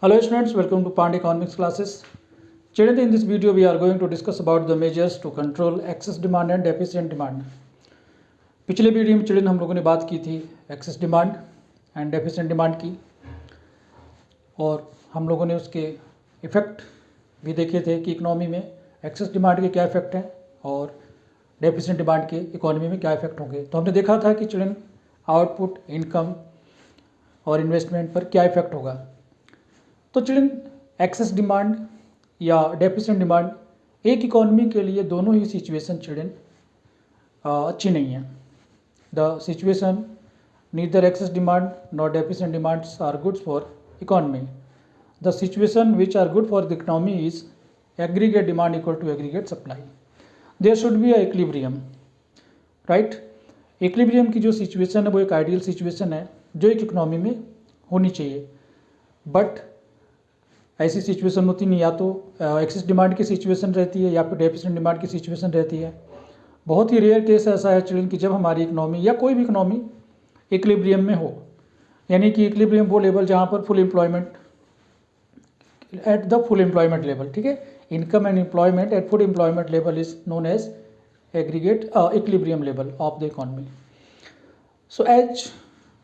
Hello students, welcome to Pand Economics classes. Children, in this video we are going to discuss about the measures to control excess demand and deficient demand. पिछले video में children हम लोगों ने बात की थी excess demand and deficient demand की, और हम लोगों ने उसके इफ़ेक्ट भी देखे थे कि इकोनॉमी में एक्सेस डिमांड के क्या इफ़ेक्ट हैं और डेफिशिएंट डिमांड के इकोनॉमी में क्या इफ़ेक्ट होंगे। तो हमने देखा था कि चिल्ड्रन आउटपुट, इनकम और इन्वेस्टमेंट पर क्या इफ़ेक्ट होगा। तो चिल्ड्रन एक्सेस डिमांड या डेफिशिएंट डिमांड एक इकोनॉमी के लिए दोनों ही सिचुएशन चिल्ड्रन अच्छी नहीं है। The situation neither excess demand nor deficient demands are good for economy. The situation which are good for the economy is aggregate demand equal to aggregate supply. There should be a equilibrium, right. Equilibrium की जो situation है वो एक ideal situation है जो एक economy में होनी चाहिए, बट ऐसी सिचुएशन होती नहीं, या तो एक्सेस डिमांड की सिचुएशन रहती है या फिर डेफिशिएंट डिमांड की सिचुएशन रहती है। बहुत ही रेयर केस ऐसा है चिल्ड्रन कि जब हमारी इकोनॉमी या कोई भी इकोनॉमी इक्विलिब्रियम में हो, यानी कि इक्विलिब्रियम वो लेवल जहाँ पर full employment at the full employment level, ठीक है। Income and employment at full employment level is known as aggregate equilibrium level of the economy. So as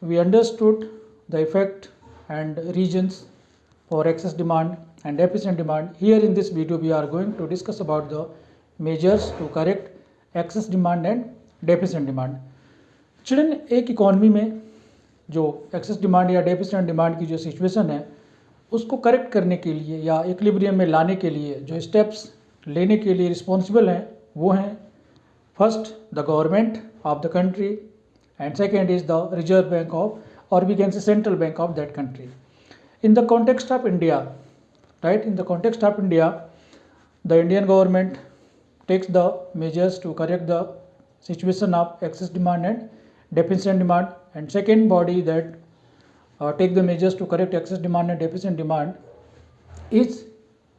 we understood the effect and reasons for excess demand and deficient demand, here in this video we are going to discuss about the measures to correct excess demand and deficient demand. Children, एक economy में जो access demand या deficient demand की जो situation है उसको correct करने के लिए या इक्विलिब्रियम में लाने के लिए जो स्टेप्स लेने के लिए रिस्पॉन्सिबल हैं वो हैं, first the government of the country, and second is the Reserve Bank of, or we can say central bank of that country. In the context of India, right, in the context of India, the Indian government takes the measures to correct the situation of excess demand and deficient demand, and second body that take the measures to correct excess demand and deficient demand is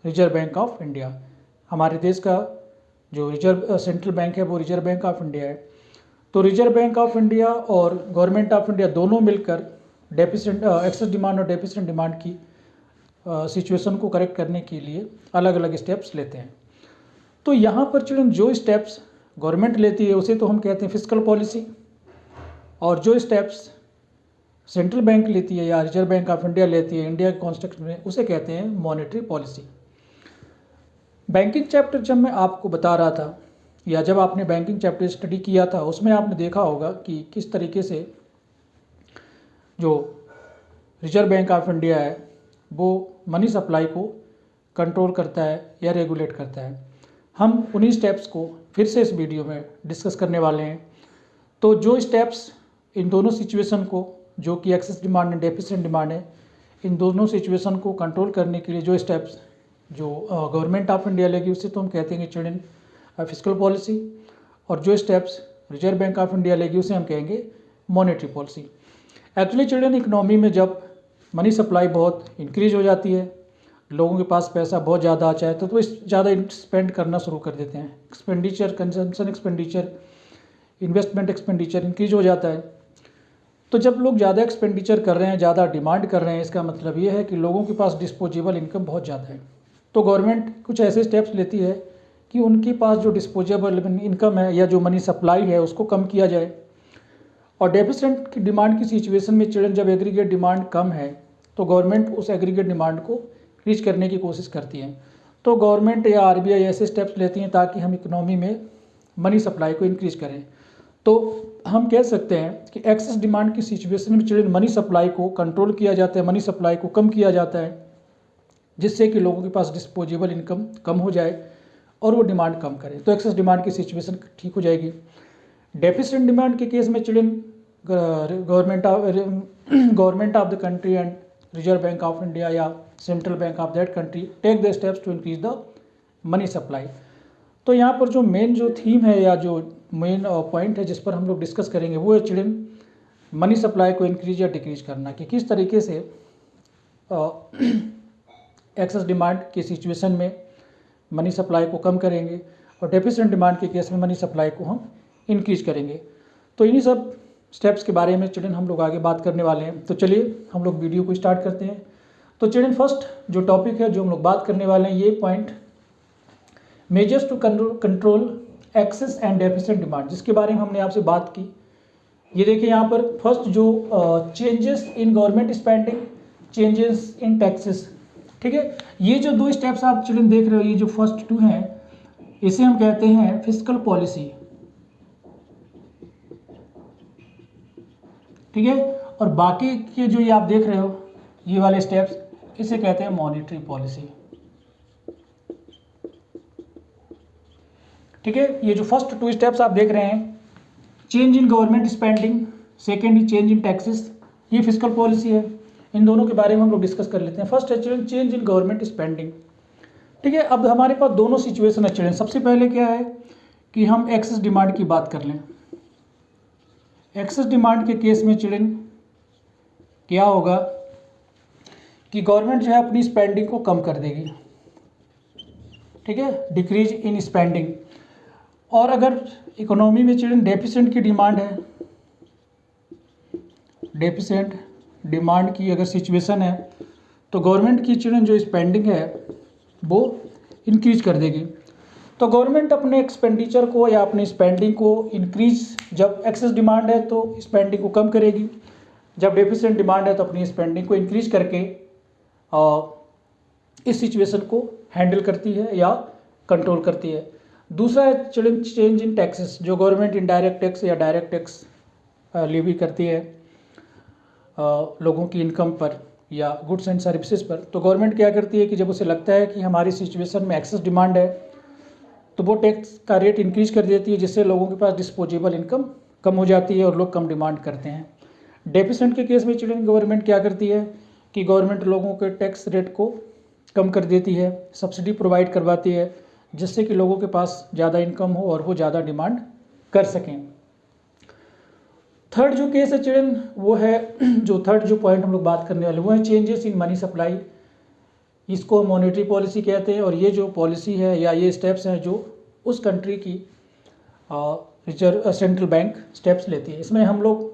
Reserve Bank of India. हमारे देश का जो reserve central bank है वो reserve bank of India है। तो reserve bank of India और government of India दोनों मिलकर डेफिशिएंट एक्सेस डिमांड और डेफिशिएंट डिमांड की सिचुएशन को करेक्ट करने के लिए अलग अलग स्टेप्स लेते हैं। तो यहाँ पर चिल्ड्रन जो स्टेप्स गवर्नमेंट लेती है उसे तो हम कहते हैं फिस्कल पॉलिसी, और जो स्टेप्स सेंट्रल बैंक लेती है या रिजर्व बैंक ऑफ इंडिया लेती है इंडिया के कॉन्स्ट्रक्ट में उसे कहते हैं मॉनेटरी पॉलिसी। बैंकिंग चैप्टर जब मैं आपको बता रहा था या जब आपने बैंकिंग चैप्टर स्टडी किया था उसमें आपने देखा होगा कि किस तरीके से जो रिजर्व बैंक ऑफ इंडिया है वो मनी सप्लाई को कंट्रोल करता है या रेगुलेट करता है। हम उन्हीं स्टेप्स को फिर से इस वीडियो में डिस्कस करने वाले हैं। तो जो स्टेप्स इन दोनों सिचुएशन को, जो कि excess demand and deficient demand है, इन दोनों सिचुएशन को कंट्रोल करने के लिए जो स्टेप्स जो गवर्नमेंट ऑफ इंडिया लेगी उसे तो हम कहते हैं चिल्ड्रन फिस्कल पॉलिसी, और जो steps reserve bank of India लेगी उसे हम कहेंगे monetary policy. Actually children economy में जब मनी सप्लाई बहुत इंक्रीज हो जाती है, लोगों के पास पैसा बहुत ज़्यादा आ जाए तो वो ज़्यादा स्पेंड करना शुरू कर देते हैं। Expenditure, consumption expenditure, investment expenditure increase हो जाता है। तो जब लोग ज़्यादा एक्सपेंडिचर कर रहे हैं, ज़्यादा डिमांड कर रहे हैं, इसका मतलब ये है कि लोगों के पास डिस्पोजेबल इनकम बहुत ज़्यादा है। तो गवर्नमेंट कुछ ऐसे स्टेप्स लेती है कि उनके पास जो डिस्पोजेबल इनकम है या जो मनी सप्लाई है उसको कम किया जाए। और डेफिशिएंट की डिमांड की सिचुएशन में चिल्ड्रन जब एग्रीगेट डिमांड कम है तो गवर्नमेंट उस एग्रीगेट डिमांड को रीच करने की कोशिश करती है। तो गवर्नमेंट या आरबीआई ऐसे स्टेप्स लेती हैं ताकि हम इकोनॉमी में मनी सप्लाई को इंक्रीज करें। तो हम कह सकते हैं कि एक्सेस डिमांड की सिचुएशन में चिल्ड्रन मनी सप्लाई को कंट्रोल किया जाता है, मनी सप्लाई को कम किया जाता है, जिससे कि लोगों के पास डिस्पोजेबल इनकम कम हो जाए और वो डिमांड कम करें, तो एक्सेस डिमांड की सिचुएशन ठीक हो जाएगी। डेफिशिएंट डिमांड के केस में children government of the country and reserve bank of India या central bank of that country take the steps to increase the money supply. तो यहाँ पर जो मेन जो थीम है या जो मेन पॉइंट है जिस पर हम लोग डिस्कस करेंगे वो है चिल्ड्रन मनी सप्लाई को इंक्रीज या डिक्रीज करना, कि किस तरीके से एक्सेस डिमांड की सिचुएशन में मनी सप्लाई को कम करेंगे और डेफिशिएंट डिमांड के केस में मनी सप्लाई को हम इंक्रीज करेंगे। तो इन्हीं सब स्टेप्स के बारे में चिल्ड्रन हम लोग आगे बात करने वाले हैं। तो चलिए हम लोग वीडियो को स्टार्ट करते हैं। तो चिल्ड्रन फर्स्ट जो टॉपिक है जो हम लोग बात करने वाले हैं ये point, measures to control excess and deficient demand, जिसके बारे में हमने आपसे बात की। ये देखिए यहाँ पर फर्स्ट जो changes in government spending, changes in taxes, ठीक है। ये जो दो स्टेप्स आप चिल्ड्रन देख रहे हो, ये जो फर्स्ट टू हैं इसे हम कहते हैं फिस्कल पॉलिसी, ठीक है। और बाकी के जो ये आप देख रहे हो ये वाले स्टेप्स इसे कहते हैं मॉनेटरी पॉलिसी, ठीक है। ये जो फर्स्ट टू स्टेप्स आप देख रहे हैं, change in government spending, second change in taxes, ये फिस्कल पॉलिसी है। इन दोनों के बारे में हम लोग डिस्कस कर लेते हैं। फर्स्ट है children change in government spending, ठीक है। अब हमारे पास दोनों सिचुएशन है चिल्ड्रन। सबसे पहले क्या है कि हम एक्सेस डिमांड की बात कर लें। एक्सेस डिमांड के केस में चिल्ड्रन क्या होगा कि गवर्नमेंट जो है अपनी स्पेंडिंग को कम कर देगी, ठीक है, डिक्रीज इन स्पेंडिंग। और अगर इकोनॉमी में चिल्ड्रन डेफिसिएंट की डिमांड है, डेफिसिएंट डिमांड की अगर सिचुएशन है तो गवर्नमेंट की चिल्ड्रन जो स्पेंडिंग है वो इंक्रीज कर देगी। तो गवर्नमेंट अपने एक्सपेंडिचर को या अपनी स्पेंडिंग को इंक्रीज, जब एक्सेस डिमांड है तो स्पेंडिंग को कम करेगी, जब डेफिसिएंट डिमांड है तो अपनी स्पेंडिंग को इंक्रीज करके इस सिचुएशन को हैंडल करती है या कंट्रोल करती है। दूसरा है चिल्ड्रन चेंज इन टैक्सेस, जो गवर्नमेंट इनडायरेक्ट टैक्स या डायरेक्ट टैक्स लेवी करती है लोगों की इनकम पर या गुड्स एंड सर्विसेज पर। तो गवर्नमेंट क्या करती है कि जब उसे लगता है कि हमारी सिचुएशन में एक्सेस डिमांड है तो वो टैक्स का रेट इंक्रीज कर देती है, जिससे लोगों के पास डिस्पोजेबल इनकम कम हो जाती है और लोग कम डिमांड करते हैं। डेफिसिएंट के केस में चिल्ड्रन गवर्नमेंट क्या करती है कि गवर्नमेंट लोगों के टैक्स रेट को कम कर देती है, सब्सिडी प्रोवाइड करवाती है, जिससे कि लोगों के पास ज़्यादा इनकम हो और वो ज़्यादा डिमांड कर सकें। थर्ड जो केस है चिल्ड्रन वो है, जो थर्ड जो पॉइंट हम लोग बात करने वाले वो है चेंजेस इन मनी सप्लाई, इसको मॉनेटरी पॉलिसी कहते हैं। और ये जो पॉलिसी है या ये स्टेप्स हैं जो उस कंट्री की रिजर्व सेंट्रल बैंक स्टेप्स लेती है। इसमें हम लोग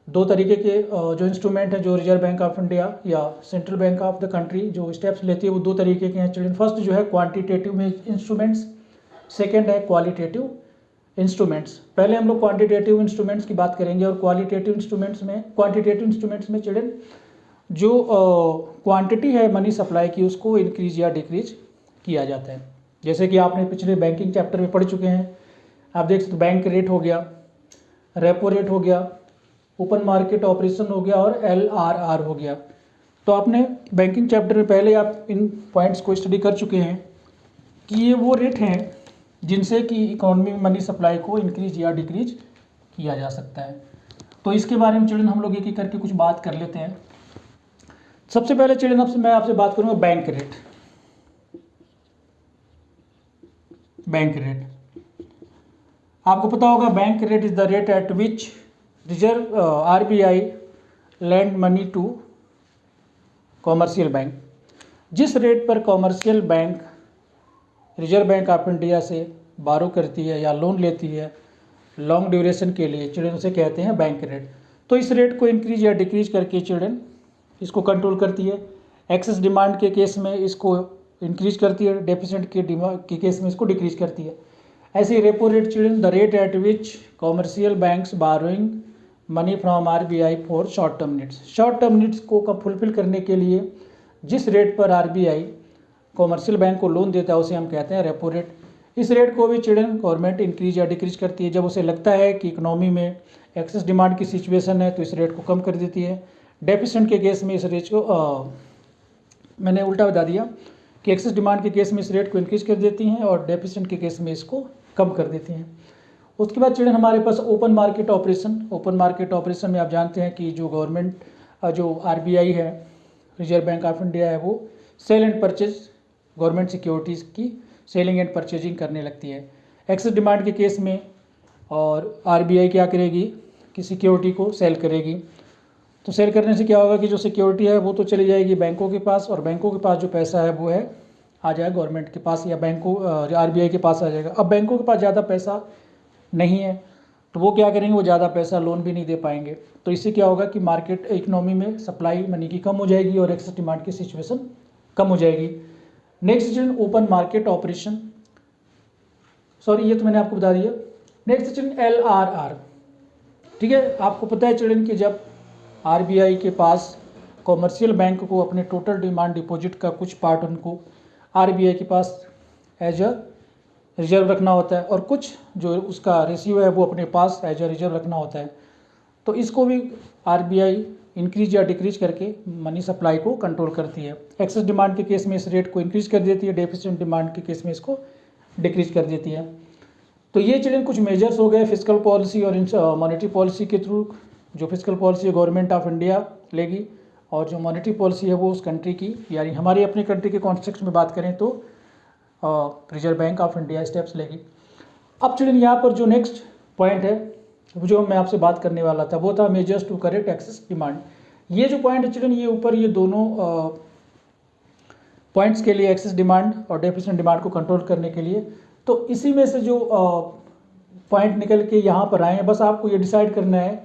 दो तरीके के जो इंस्ट्रूमेंट हैं जो रिजर्व बैंक ऑफ इंडिया या central bank of the country जो स्टेप्स लेती है वो दो तरीके के हैं चिल्ड्रन। फर्स्ट जो है क्वांटिटेटिव इंस्ट्रूमेंट्स, सेकेंड है क्वालिटेटिव इंस्ट्रूमेंट्स। पहले हम लोग क्वांटिटेटिव इंस्ट्रूमेंट्स की बात करेंगे। और क्वांटिटेटिव इंस्ट्रूमेंट्स में चिल्ड्रन जो क्वांटिटी है मनी सप्लाई की उसको इंक्रीज या डिक्रीज किया जाता है। जैसे कि आपने पिछले बैंकिंग चैप्टर में पढ़ चुके हैं, आप देख सकते बैंक रेट हो गया, रेपो रेट हो गया, ओपन मार्केट ऑपरेशन हो गया और LRR हो गया। तो आपने बैंकिंग चैप्टर में पहले आप इन पॉइंट्स को स्टडी कर चुके हैं कि ये वो रेट हैं जिनसे कि इकोनॉमी में मनी सप्लाई को इंक्रीज या डिक्रीज किया जा सकता है। तो इसके बारे में चिल्ड्रन हम लोग एक एक करके कुछ बात कर लेते हैं। सबसे पहले चिल्ड्रन मैं आपसे बात करूँगा बैंक रेट। बैंक रेट आपको पता होगा, bank rate is the rate at which reserve RBI lend money to commercial bank. जिस रेट पर commercial bank reserve bank of India से बारो करती है या लोन लेती है लॉन्ग ड्यूरेशन के लिए, चिल्ड्रन उसे कहते हैं बैंक रेट। तो इस रेट को इंक्रीज या डिक्रीज करके चिल्ड्रन इसको कंट्रोल करती है। एक्सेस डिमांड के केस में इसको इंक्रीज करती है, डेफिसिएंट के केस में इसको डिक्रीज करती है। ऐसे repo rate children the rate at which commercial banks burrowing money from RBI for short term needs. Short term needs को फुलफिल करने के लिए जिस रेट पर RBI कॉमर्शियल बैंक को लोन देता है उसे हम कहते हैं रेपो रेट। इस रेट को भी चिल्ड्रन गवर्नमेंट इंक्रीज या डिक्रीज करती है। जब उसे लगता है कि इकोनॉमी में एक्सेस डिमांड की सिचुएशन है तो इस रेट को कम कर देती है। डेफिसिएंट के केस में इस रेट को मैंने उल्टा बता दिया कि एक्सेस डिमांड के केस में इस रेट को इंक्रीज कर देती हैं और डेफिसिएंट के केस में इसको कम कर देती हैं। उसके बाद चिल्ड्रन हमारे पास open market operation. Open market operation में आप जानते हैं कि जो गवर्नमेंट जो RBI है, रिजर्व बैंक ऑफ इंडिया है, वो sale and purchase government securities की सेलिंग एंड परचेजिंग करने लगती है एक्सेस डिमांड के केस में। और RBI क्या करेगी कि सिक्योरिटी को सेल करेगी। तो सेल करने से क्या होगा कि जो सिक्योरिटी है वो तो चली जाएगी बैंकों के पास, और बैंकों के पास जो पैसा है वो है आ जाएगा गवर्नमेंट के पास या बैंकों RBI के पास आ जाएगा। अब बैंकों के पास ज़्यादा पैसा नहीं है तो वो क्या करेंगे, वो ज़्यादा पैसा लोन भी नहीं दे पाएंगे। तो इससे क्या होगा कि मार्केट इकोनॉमी में सप्लाई मनी की कम हो जाएगी और एक्सेस डिमांड की सिचुएशन कम हो जाएगी। Next children open market operation, sorry ये तो मैंने आपको बता दिया। नेक्स्ट चिल्ड्रन LRR, ठीक है। आपको पता है चिल्ड्रन कि जब RBI के पास कॉमर्शियल बैंक को अपने टोटल डिमांड डिपॉजिट का कुछ पार्ट उनको RBI के पास एज अ रिजर्व रखना होता है और कुछ जो उसका रेशियो है वो अपने पास एज अ रिजर्व रखना होता है। तो इसको भी RBI इंक्रीज या डिक्रीज करके मनी सप्लाई को कंट्रोल करती है। एक्सेस डिमांड के केस में इस रेट को इंक्रीज कर देती है, डेफिसिट डिमांड के केस में इसको डिक्रीज कर देती है। तो ये चलिए कुछ मेजर्स हो गए फिजिकल पॉलिसी और मॉनेटरी पॉलिसी के थ्रू। जो फिजिकल पॉलिसी है गवर्नमेंट ऑफ इंडिया लेगी और जो मॉनेटरी पॉलिसी है वो उस कंट्री की, यानी हमारी अपनी कंट्री के कॉन्टेक्स्ट में बात करें तो reserve bank of India steps लेगी। अब चलिए यहाँ पर जो नेक्स्ट पॉइंट है जो मैं आपसे बात करने वाला था वो था measures to correct excess demand. ये जो पॉइंट है चलिए ये ऊपर ये दोनों पॉइंट्स के लिए एक्सेस डिमांड और डेफिसिट डिमांड को कंट्रोल करने के लिए, तो इसी में से जो पॉइंट निकल के यहाँ पर आए हैं, बस आपको ये डिसाइड करना है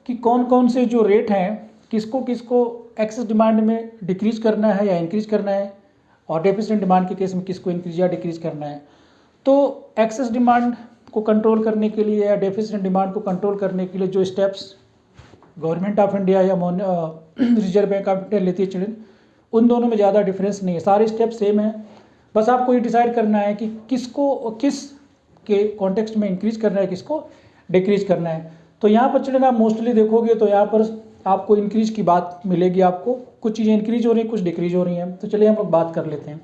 कि कौन कौन से जो रेट हैं किसको किसको एक्सेस डिमांड में डिक्रीज करना है या इंक्रीज करना है और डेफिसिट डिमांड के केस में किसको इंक्रीज या डिक्रीज करना है। तो एक्सेस डिमांड को कंट्रोल करने के लिए या डेफिसिट डिमांड को कंट्रोल करने के लिए जो स्टेप्स गवर्नमेंट ऑफ इंडिया या रिजर्व बैंक ऑफ इंडिया लेती है चिल्ड्रन, उन दोनों में ज़्यादा डिफरेंस नहीं है, सारे स्टेप सेम है। बस आपको ये डिसाइड करना है कि किसको किस के कॉन्टेक्स्ट में इंक्रीज करना है, किसको डिक्रीज करना है। तो यहाँ पर चिल्ड्रन आप मोस्टली देखोगे तो यहाँ पर आपको इंक्रीज की बात मिलेगी, आपको कुछ चीज़ें इंक्रीज हो रही हैं कुछ डिक्रीज हो रही हैं। तो चलिए हम लोग बात कर लेते हैं।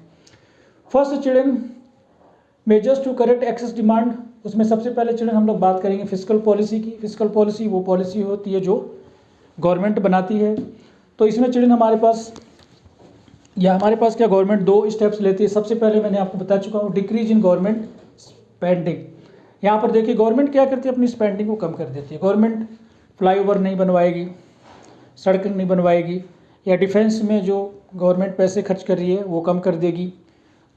First children measures to correct excess demand, उसमें सबसे पहले चिल्ड्रन हम लोग बात करेंगे फिजिकल पॉलिसी की। फिजिकल पॉलिसी वो पॉलिसी होती है जो गवर्नमेंट बनाती है। तो इसमें चिल्ड्रन हमारे पास क्या गवर्नमेंट दो स्टेप्स लेती है। सबसे पहले मैंने आपको बता चुका हूँ डिक्रीज इन गवर्नमेंट स्पेंडिंग। यहाँ पर देखिए गवर्नमेंट क्या करती है, अपनी स्पेंडिंग को कम कर देती है। गवर्नमेंट फ्लाईओवर नहीं बनवाएगी, सड़क नहीं बनवाएगी, या डिफेंस में जो गवर्नमेंट पैसे खर्च कर रही है वो कम कर देगी।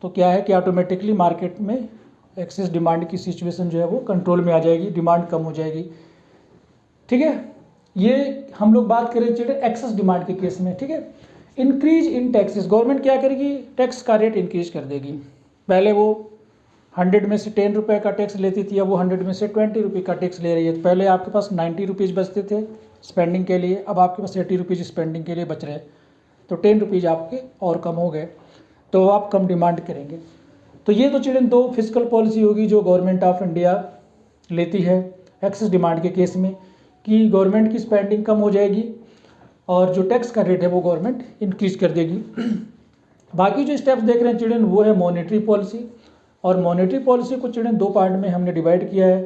तो क्या है कि ऑटोमेटिकली मार्केट में एक्सेस डिमांड की सिचुएशन जो है वो कंट्रोल में आ जाएगी, डिमांड कम हो जाएगी। ठीक है, ये हम लोग बात करें चिल्ड्रन एक्सेस डिमांड के केस में। ठीक है, इंक्रीज इन टैक्सेस, गवर्नमेंट क्या करेगी, टैक्स का रेट इंक्रीज कर देगी। पहले वो 100 में से 10 रुपये का टैक्स लेती थी, अब वो 100 में से 20 रुपये का टैक्स ले रही है। तो पहले आपके पास 90 रुपीज़ बचते थे स्पेंडिंग के लिए, अब आपके पास 80 रुपीज़ स्पेंडिंग के लिए बच रहे हैं। तो 10 रुपीज़ आपके और कम हो गए, तो आप कम डिमांड करेंगे। तो ये तो चिल्ड्रन दो फिजिकल पॉलिसी होगी जो गवर्नमेंट ऑफ इंडिया लेती है एक्सेस डिमांड के केस में, कि गवर्नमेंट की स्पेंडिंग कम हो जाएगी और जो टैक्स का रेट है वो गवर्नमेंट इंक्रीज कर देगी। बाकी जो स्टेप्स देख रहे हैं चिल्ड्रन वो है मॉनेटरी पॉलिसी। और मॉनेटरी पॉलिसी को चिल्ड्रन दो पार्ट में हमने डिवाइड किया है,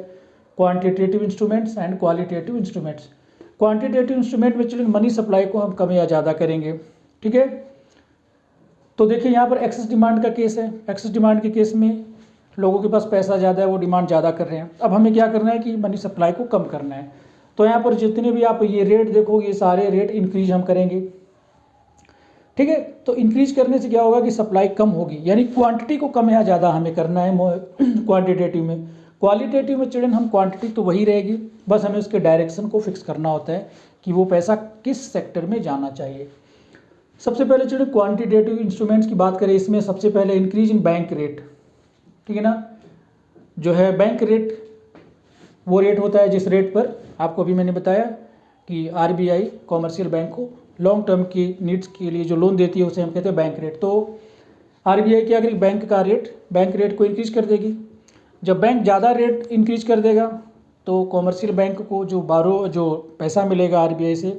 quantitative instruments and qualitative instruments. Quantitative instrument में चिल्ड्रन मनी सप्लाई को हम कम या ज़्यादा करेंगे। ठीक है, तो देखिए यहाँ पर एक्सेस डिमांड का केस है। एक्सेस डिमांड के केस में लोगों के पास पैसा ज़्यादा है, वो डिमांड ज़्यादा कर रहे हैं। अब हमें क्या करना है कि मनी सप्लाई को कम करना है। तो यहाँ पर जितने भी आप ये रेट देखोगे ये सारे रेट इंक्रीज हम करेंगे। ठीक है, तो इंक्रीज करने से क्या होगा कि सप्लाई कम होगी, यानी क्वांटिटी को कम या ज़्यादा हमें करना है क्वांटिटेटिव में। क्वालिटेटिव में चिल्ड्रन हम क्वांटिटी तो वही रहेगी, बस हमें उसके डायरेक्शन को फिक्स करना होता है कि वो पैसा किस सेक्टर में जाना चाहिए। सबसे पहले चिल्ड्रन क्वांटिटेटिव इंस्ट्रूमेंट्स की बात करें, इसमें सबसे पहले इंक्रीज इन बैंक रेट। ठीक है ना, जो है बैंक रेट वो रेट होता है जिस रेट पर आपको अभी मैंने बताया कि RBI कॉमर्शियल बैंक को लॉन्ग टर्म की नीड्स के लिए जो लोन देती है उसे हम कहते हैं बैंक रेट। तो RBI क्या करेगी, बैंक रेट को इंक्रीज कर देगी। जब बैंक ज़्यादा रेट इंक्रीज कर देगा तो कॉमर्शियल बैंक को जो पैसा मिलेगा RBI से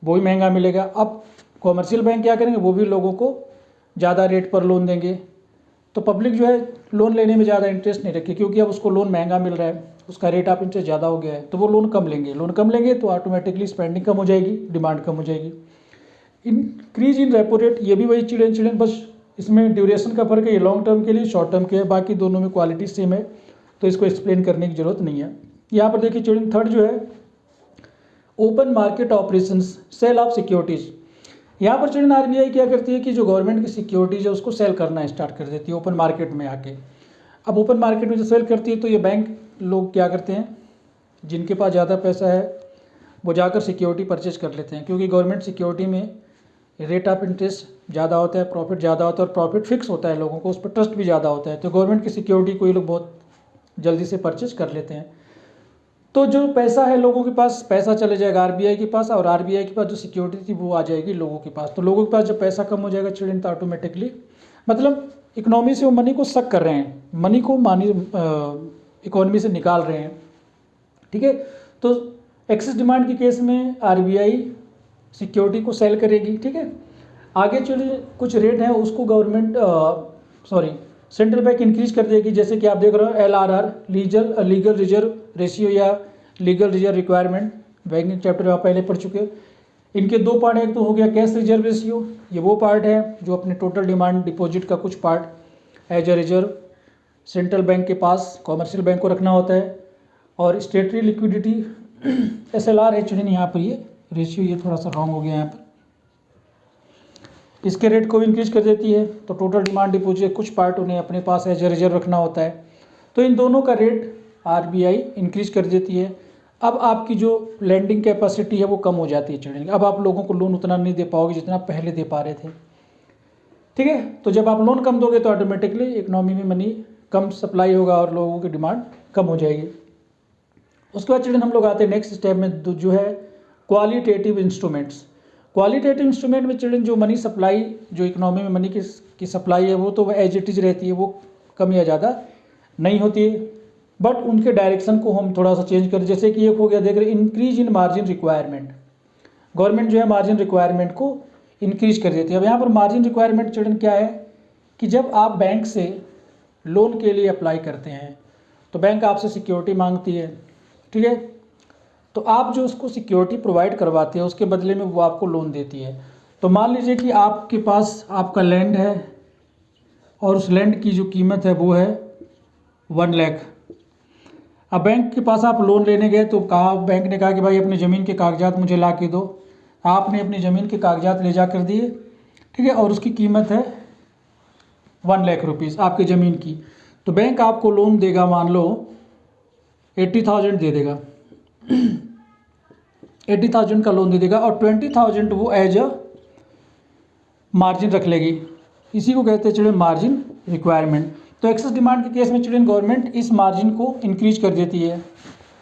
वो भी महंगा मिलेगा। अब कॉमर्शियल बैंक क्या करेंगे, वो भी लोगों को ज़्यादा रेट पर लोन देंगे। तो पब्लिक जो है लोन लेने में ज़्यादा इंटरेस्ट नहीं रखी, क्योंकि अब उसको लोन महंगा मिल रहा है, उसका रेट ऑफ इंटरेस्ट ज़्यादा हो गया है, तो वो लोन कम लेंगे तो ऑटोमेटिकली स्पेंडिंग कम हो जाएगी, डिमांड कम हो जाएगी। इंक्रीज इन रेपो रेट, ये भी वही चिल्ड्रन बस इसमें ड्यूरेशन का फर्क है, ये लॉन्ग टर्म के लिए शॉर्ट टर्म के है, बाकी दोनों में क्वालिटी सेम है, तो इसको एक्सप्लेन करने की जरूरत नहीं है। यहाँ पर देखिए चिल्ड्रन थर्ड जो है open market operations, sale of securities. यहाँ पर चिल्ड्रन RBI क्या करती है कि जो गवर्नमेंट की सिक्योरिटीज है उसको सेल करना स्टार्ट कर देती है ओपन मार्केट में आके। अब ओपन मार्केट में जो सेल करती है तो ये बैंक लोग क्या करते हैं जिनके पास ज़्यादा पैसा है वो जाकर सिक्योरिटी परचेज कर लेते हैं, क्योंकि गवर्नमेंट सिक्योरिटी में रेट ऑफ इंटरेस्ट ज़्यादा होता है, प्रॉफिट ज़्यादा होता है और प्रॉफिट फिक्स होता है, लोगों को उस पर ट्रस्ट भी ज़्यादा होता है। तो गवर्नमेंट की सिक्योरिटी को ये लोग बहुत जल्दी से परचेज कर लेते हैं। तो जो पैसा है लोगों के पास, पैसा चले जाएगा आरबीआई के पास, और आरबीआई के पास जो सिक्योरिटी थी वो आ जाएगी लोगों के पास। तो लोगों के पास जब पैसा कम हो जाएगा चिल्ड्रन, तो ऑटोमेटिकली मतलब इकोनॉमी से वो मनी को सक कर रहे हैं, मनी को इकोनॉमी से निकाल रहे हैं। ठीक है, तो एक्सेस डिमांड के केस में आरबीआई सिक्योरिटी को सेल करेगी। ठीक है, आगे चलिए कुछ रेट हैं उसको गवर्नमेंट सेंट्रल बैंक इंक्रीज कर देगी। जैसे कि आप देख रहे हो एलआरआर, लीगल रिजर्व रेशियो या legal reserve requirement, banking chapter में आप पहले पढ़ चुके हो। इनके दो पार्ट, एक तो हो गया कैश रिजर्व रेशियो, ये वो पार्ट है जो अपने टोटल डिमांड डिपॉजिट का कुछ part as a reserve central bank के पास कॉमर्शियल बैंक को रखना होता है। और स्टेटरी लिक्विडिटी एसएलआर है चिल्ड्रन, यहाँ पर ये रेशियो ये थोड़ा सा रॉन्ग हो गया यहाँ पर, इसके रेट को भी इंक्रीज कर देती है। तो टोटल डिमांड डिपॉजिट कुछ पार्ट उन्हें अपने पास एज ए रिजर्व रखना होता है। तो इन दोनों का रेट आरबीआई इंक्रीज कर देती है। अब आपकी जो लैंडिंग कैपेसिटी है वो कम हो जाती है चिल्ड्रन, अब आप लोगों को लोन उतना नहीं दे पाओगे जितना पहले दे पा रहे थे। ठीक है, तो जब आप लोन कम दोगे तो ऑटोमेटिकली इकोनॉमी में मनी कम सप्लाई होगा और लोगों की डिमांड कम हो जाएगी। उसके बाद चिल्ड्रन हम लोग आते हैं नेक्स्ट स्टेप में, जो है क्वालिटेटिव इंस्ट्रूमेंट्स। क्वालिटेटिव इंस्ट्रूमेंट में चिल्ड्रन जो मनी सप्लाई, जो इकोनॉमी में मनी की सप्लाई है वो तो एज इट इज रहती है, वो कम या ज़्यादा नहीं होती है, बट उनके डायरेक्शन को हम थोड़ा सा चेंज करें। जैसे कि एक हो गया, देख रहे increase in margin requirement, government जो है मार्जिन रिक्वायरमेंट को इंक्रीज कर देती है। अब यहाँ पर मार्जिन रिक्वायरमेंट चिल्ड्रन क्या है कि जब आप बैंक से लोन के लिए अप्लाई करते हैं तो बैंक आपसे सिक्योरिटी मांगती है। ठीक है, तो आप जो उसको सिक्योरिटी प्रोवाइड करवाते हैं उसके बदले में वो आपको लोन देती है। तो मान लीजिए कि आपके पास आपका लैंड है और उस लैंड की जो कीमत है वो है 1 लाख। अब बैंक के पास आप लोन लेने गए तो बैंक ने कहा कि भाई अपनी ज़मीन के कागजात मुझे ला के दो। आपने अपनी ज़मीन के कागजात ले जा कर दिए। ठीक है, और उसकी कीमत है 1 लाख रुपीज़ आपकी ज़मीन की। तो बैंक आपको लोन देगा, मान लो 80,000 दे देगा 80,000 का लोन दे देगा और 20,000 वो एज अ मार्जिन रख लेगी। इसी को कहते हैं चिल्ड्रन मार्जिन रिक्वायरमेंट। तो एक्सेस डिमांड के केस में चिल्ड्रन गवर्नमेंट इस मार्जिन को इंक्रीज कर देती है।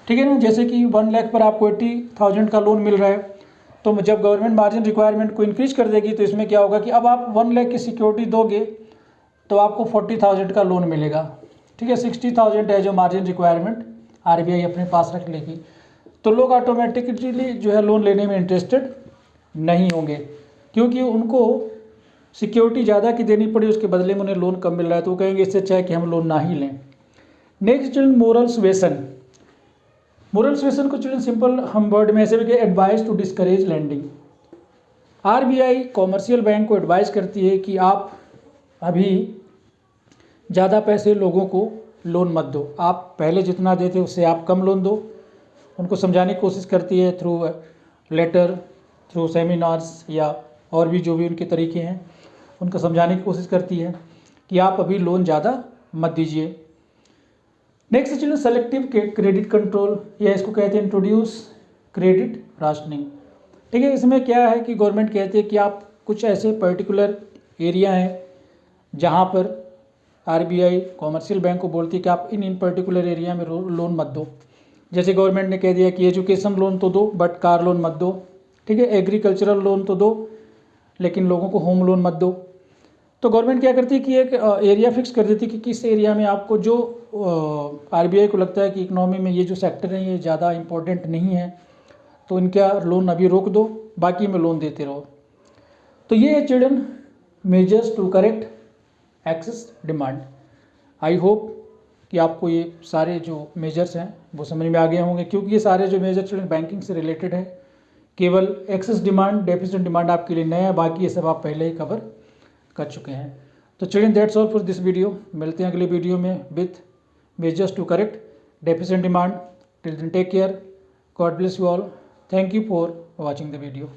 ठीक है ना, जैसे कि 1 लाख पर आपको 80,000 का लोन मिल रहा है, तो जब गवर्नमेंट मार्जिन रिक्वायरमेंट को इंक्रीज कर देगी तो इसमें क्या होगा कि अब आप 1 लाख की सिक्योरिटी दोगे तो आपको 40,000 का लोन मिलेगा। ठीक है, 60,000 as a margin requirement RBI अपने पास रख लेगी। तो लोग ऑटोमेटिकली जो है लोन लेने में इंटरेस्टेड नहीं होंगे, क्योंकि उनको सिक्योरिटी ज़्यादा की देनी पड़ी, उसके बदले में उन्हें लोन कम मिल रहा है, तो वो कहेंगे इससे अच्छा है कि हम लोन ना ही लें। Next children moral suasion. Moral suasion को चिल्ड्रन सिंपल हम वर्ड में ऐसे भी कि advice to discourage lending. RBI commercial bank को एडवाइस करती है कि आप अभी ज़्यादा पैसे लोगों को लोन मत दो, आप पहले जितना देते उससे आप कम लोन दो। उनको समझाने की कोशिश करती है थ्रू लेटर, थ्रू सेमिनार्स या और भी जो भी उनके तरीके हैं, उनको समझाने की कोशिश करती है कि आप अभी लोन ज़्यादा मत दीजिए। Next children selective credit control, या इसको कहते हैं इंट्रोड्यूस क्रेडिट राशनिंग। ठीक है, इसमें क्या है कि गवर्नमेंट कहती है कि आप कुछ ऐसे पर्टिकुलर एरिया हैं जहाँ पर आरबीआई कॉमर्शियल बैंक को बोलती है कि आप इन पर्टिकुलर एरिया में लोन मत दो। जैसे गवर्नमेंट ने कह दिया कि एजुकेशन लोन तो दो बट कार लोन मत दो। ठीक है, एग्रीकल्चरल लोन तो दो लेकिन लोगों को होम लोन मत दो। तो गवर्नमेंट क्या करती है कि एक एरिया फिक्स कर देती है कि किस एरिया में आपको, जो आरबीआई को लगता है कि इकोनॉमी में ये जो सेक्टर है ये ज़्यादा इम्पोर्टेंट नहीं है, तो इनका लोन अभी रोक दो, बाकी में लोन देते रहो। तो ये है children measures to correct excess demand. I hope कि आपको ये सारे जो मेजर्स हैं वो समझ में आ गए होंगे, क्योंकि ये सारे जो मेजर चिल्ड्रन बैंकिंग से रिलेटेड है। केवल एक्सेस डिमांड, डेफिसिट डिमांड आपके लिए नया है, बाकी ये सब आप पहले ही कवर कर चुके हैं। तो children that's all for this video. मिलते हैं अगले वीडियो में with measures to correct deficit demand. Till then take care, God bless you all, thank you for watching the video.